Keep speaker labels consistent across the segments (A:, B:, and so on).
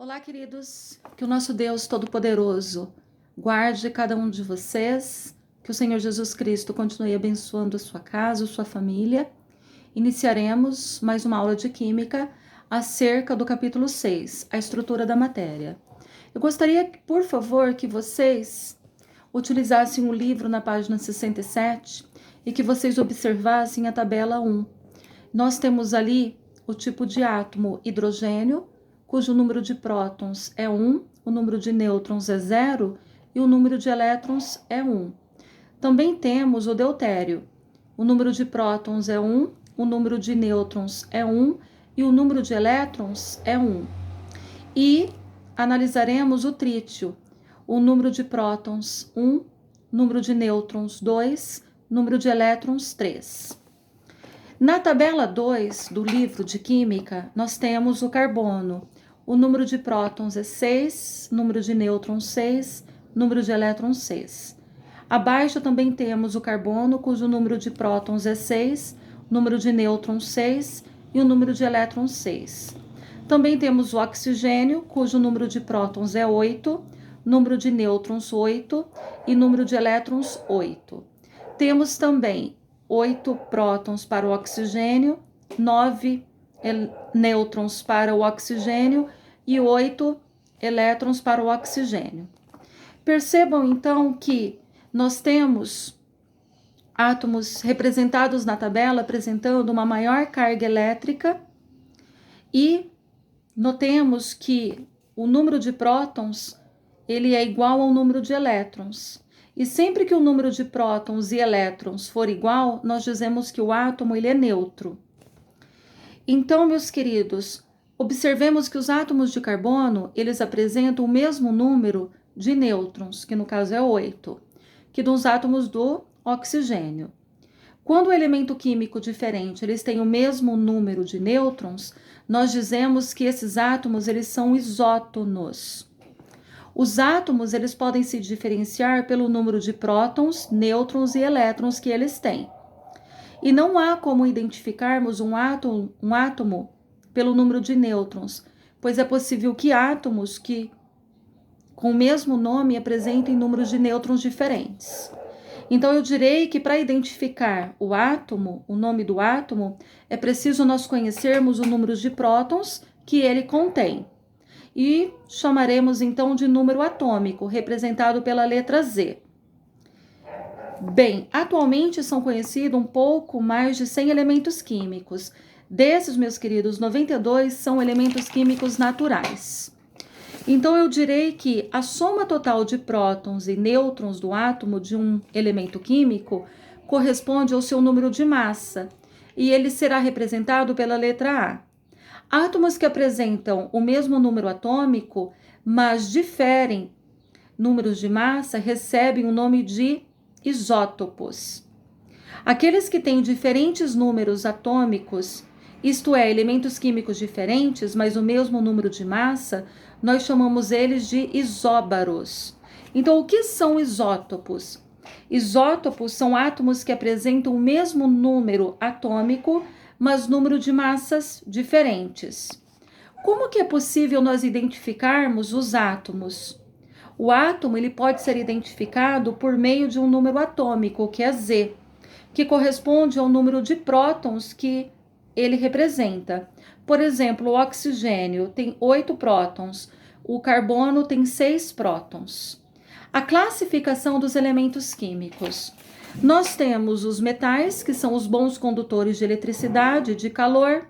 A: Olá, queridos, que o nosso Deus Todo-Poderoso guarde cada um de vocês, que o Senhor Jesus Cristo continue abençoando a sua casa, a sua família. Iniciaremos mais uma aula de Química acerca do capítulo 6, a estrutura da matéria. Eu gostaria, por favor, que vocês utilizassem o livro na página 67 e que vocês observassem a tabela 1. Nós temos ali o tipo de átomo hidrogênio, cujo número de prótons é 1, o número de nêutrons é 0 e o número de elétrons é 1. Também temos o deutério. O número de prótons é 1, o número de nêutrons é 1 e o número de elétrons é 1. E analisaremos o trítio. O número de prótons 1, número de nêutrons 2, número de elétrons 3. Na tabela 2 do livro de Química, nós temos o carbono. O número de prótons é 6, número de nêutrons 6, número de elétrons 6. Abaixo também temos o carbono, cujo número de prótons é 6, número de nêutrons 6 e o número de elétrons 6. Também temos o oxigênio, cujo número de prótons é 8, número de nêutrons 8 e número de elétrons 8. Temos também 8 prótons para o oxigênio, 9 nêutrons para o oxigênio e 8 elétrons para o oxigênio. Percebam então que nós temos átomos representados na tabela apresentando uma maior carga elétrica e notemos que o número de prótons ele é igual ao número de elétrons. E sempre que o número de prótons e elétrons for igual, nós dizemos que o átomo ele é neutro. Então, meus queridos, observemos que os átomos de carbono, eles apresentam o mesmo número de nêutrons, que no caso é 8, que dos átomos do oxigênio. Quando o elemento químico diferente, eles têm o mesmo número de nêutrons, nós dizemos que esses átomos, eles são isótonos. Os átomos, eles podem se diferenciar pelo número de prótons, nêutrons e elétrons que eles têm. E não há como identificarmos um átomo pelo número de nêutrons, pois é possível que átomos que com o mesmo nome apresentem números de nêutrons diferentes. Então eu direi que para identificar o átomo, o nome do átomo, é preciso nós conhecermos o número de prótons que ele contém. E chamaremos então de número atômico, representado pela letra Z. Bem, atualmente são conhecidos um pouco mais de 100 elementos químicos. Desses, meus queridos, 92 são elementos químicos naturais. Então, eu direi que a soma total de prótons e nêutrons do átomo de um elemento químico corresponde ao seu número de massa, e ele será representado pela letra A. Átomos que apresentam o mesmo número atômico, mas diferem números de massa, recebem o nome de isótopos. Aqueles que têm diferentes números atômicos, isto é, elementos químicos diferentes, mas o mesmo número de massa, nós chamamos eles de isóbaros. Então, o que são isótopos? Isótopos são átomos que apresentam o mesmo número atômico, mas número de massas diferentes. Como que é possível nós identificarmos os átomos? O átomo ele pode ser identificado por meio de um número atômico, que é Z, que corresponde ao número de prótons que ele representa. Por exemplo, o oxigênio tem 8 prótons, o carbono tem 6 prótons. A classificação dos elementos químicos. Nós temos os metais, que são os bons condutores de eletricidade, de calor.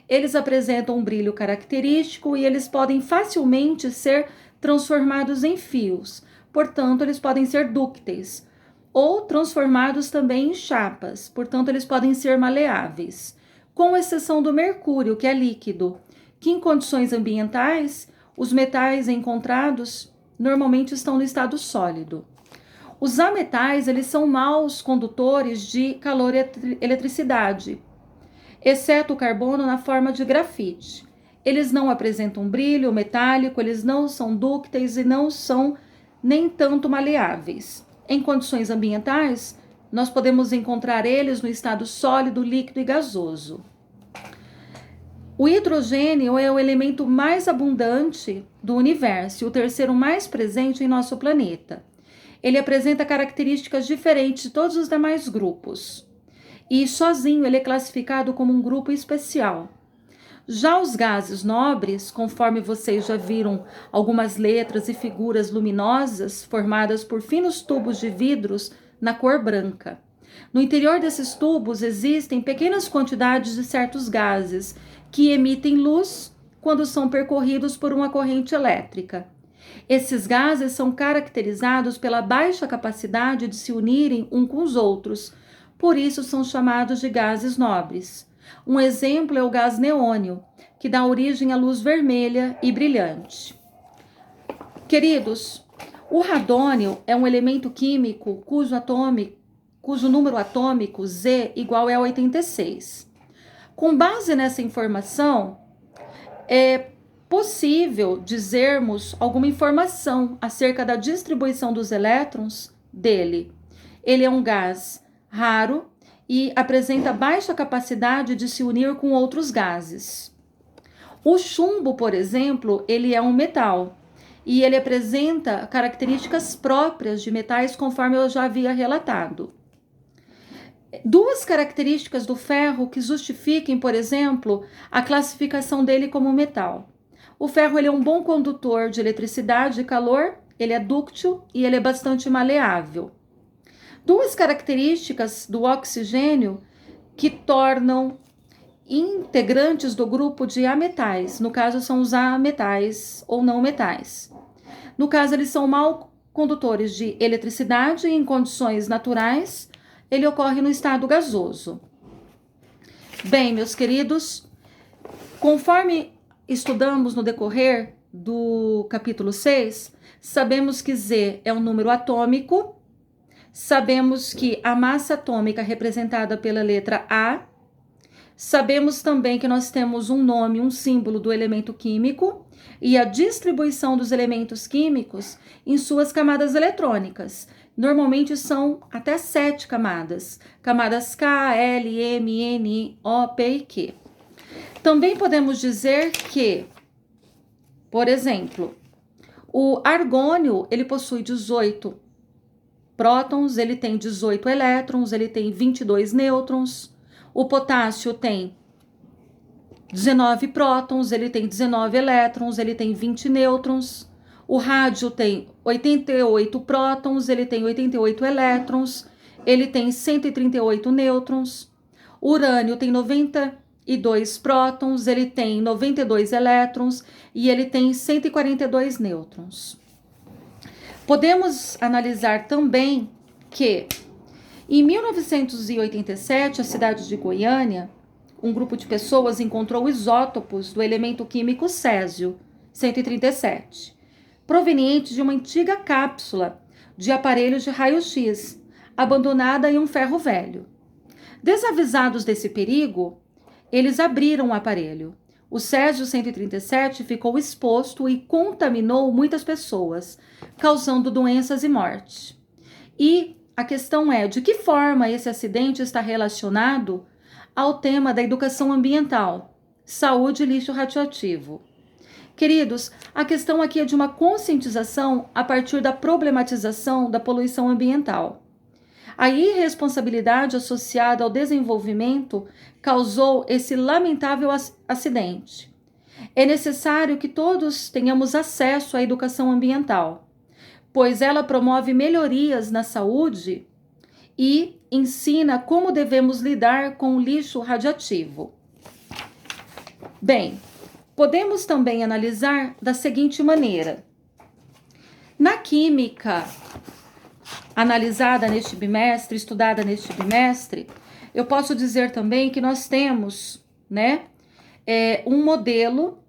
A: Eles apresentam um brilho característico e eles podem facilmente ser transformados em fios, portanto, eles podem ser dúcteis, ou transformados também em chapas, portanto, eles podem ser maleáveis, com exceção do mercúrio, que é líquido, que em condições ambientais, os metais encontrados normalmente estão no estado sólido. Os ametais, eles são maus condutores de calor e eletricidade, exceto o carbono na forma de grafite. Eles não apresentam brilho metálico, eles não são dúcteis e não são nem tanto maleáveis. Em condições ambientais, nós podemos encontrar eles no estado sólido, líquido e gasoso. O hidrogênio é o elemento mais abundante do universo e o terceiro mais presente em nosso planeta. Ele apresenta características diferentes de todos os demais grupos. E sozinho ele é classificado como um grupo especial. Já os gases nobres, conforme vocês já viram algumas letras e figuras luminosas formadas por finos tubos de vidros na cor branca. No interior desses tubos existem pequenas quantidades de certos gases que emitem luz quando são percorridos por uma corrente elétrica. Esses gases são caracterizados pela baixa capacidade de se unirem uns com os outros, por isso são chamados de gases nobres. Um exemplo é o gás neônio, que dá origem à luz vermelha e brilhante. Queridos, o radônio é um elemento químico cujo número atômico Z igual é 86. Com base nessa informação, é possível dizermos alguma informação acerca da distribuição dos elétrons dele. Ele é um gás raro e apresenta baixa capacidade de se unir com outros gases. O chumbo, por exemplo, ele é um metal e ele apresenta características próprias de metais, conforme eu já havia relatado. Duas características do ferro que justifiquem, por exemplo, a classificação dele como metal. O ferro ele é um bom condutor de eletricidade e calor, ele é dúctil e ele é bastante maleável. Duas características do oxigênio que tornam integrantes do grupo de ametais, no caso são os ametais ou não metais. No caso, eles são mal condutores de eletricidade e em condições naturais, ele ocorre no estado gasoso. Bem, meus queridos, conforme estudamos no decorrer do capítulo 6, sabemos que Z é um número atômico, sabemos que a massa atômica é representada pela letra A, sabemos também que nós temos um nome, um símbolo do elemento químico e a distribuição dos elementos químicos em suas camadas eletrônicas. Normalmente são até 7 camadas. Camadas K, L, M, N, O, P e Q. Também podemos dizer que, por exemplo, o argônio, ele possui 18 prótons, ele tem 18 elétrons, ele tem 22 nêutrons. O potássio tem 19 prótons, ele tem 19 elétrons, ele tem 20 nêutrons. O rádio tem 88 prótons, ele tem 88 elétrons, ele tem 138 nêutrons. O urânio tem 92 prótons, ele tem 92 elétrons e ele tem 142 nêutrons. Podemos analisar também que em 1987, a cidade de Goiânia, um grupo de pessoas encontrou isótopos do elemento químico césio 137, provenientes de uma antiga cápsula de aparelhos de raio-x, abandonada em um ferro velho. Desavisados desse perigo, eles abriram o aparelho. O césio 137 ficou exposto e contaminou muitas pessoas, causando doenças e morte. E a questão é, de que forma esse acidente está relacionado ao tema da educação ambiental, saúde e lixo radioativo? Queridos, a questão aqui é de uma conscientização a partir da problematização da poluição ambiental. A irresponsabilidade associada ao desenvolvimento causou esse lamentável acidente. É necessário que todos tenhamos acesso à educação ambiental, pois ela promove melhorias na saúde e ensina como devemos lidar com o lixo radioativo. Bem, podemos também analisar da seguinte maneira. Na química analisada neste bimestre, estudada neste bimestre, eu posso dizer também que nós temos, um modelo.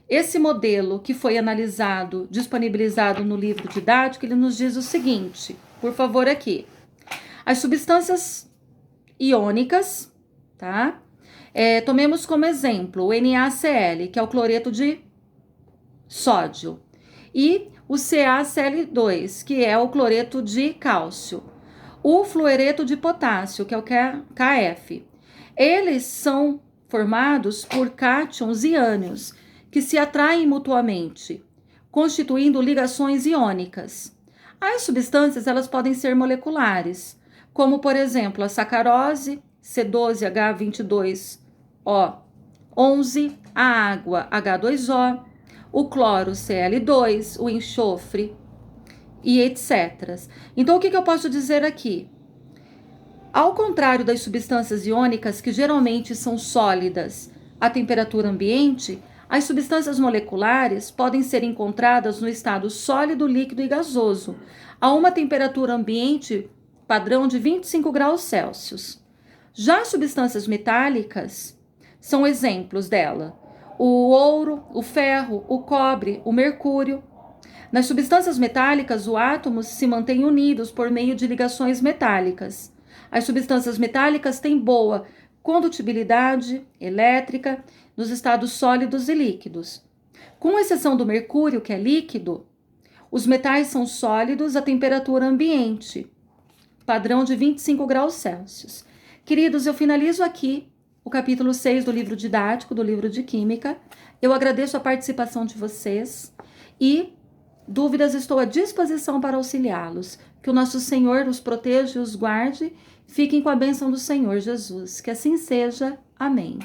A: Esse modelo que foi analisado, disponibilizado no livro didático, ele nos diz o seguinte, por favor, aqui. As substâncias iônicas, tá? Tomemos como exemplo o NaCl, que é o cloreto de sódio, e o CaCl2, que é o cloreto de cálcio, o fluoreto de potássio, que é o KF. Eles são formados por cátions e ânions, que se atraem mutuamente, constituindo ligações iônicas. As substâncias elas podem ser moleculares, como, por exemplo, a sacarose, C12H22O11, a água, H2O, o cloro, Cl2, o enxofre e etc. Então, o que eu posso dizer aqui? Ao contrário das substâncias iônicas, que geralmente são sólidas à temperatura ambiente, as substâncias moleculares podem ser encontradas no estado sólido, líquido e gasoso, a uma temperatura ambiente padrão de 25 graus Celsius. Já as substâncias metálicas são exemplos dela: o ouro, o ferro, o cobre, o mercúrio. Nas substâncias metálicas, os átomos se mantêm unidos por meio de ligações metálicas. As substâncias metálicas têm boa condutibilidade elétrica nos estados sólidos e líquidos. Com exceção do mercúrio, que é líquido, os metais são sólidos à temperatura ambiente, padrão de 25 graus Celsius. Queridos, eu finalizo aqui o capítulo 6 do livro didático, do livro de Química. Eu agradeço a participação de vocês e dúvidas estou à disposição para auxiliá-los. Que o nosso Senhor os proteja e os guarde. Fiquem com a bênção do Senhor Jesus. Que assim seja. Amém.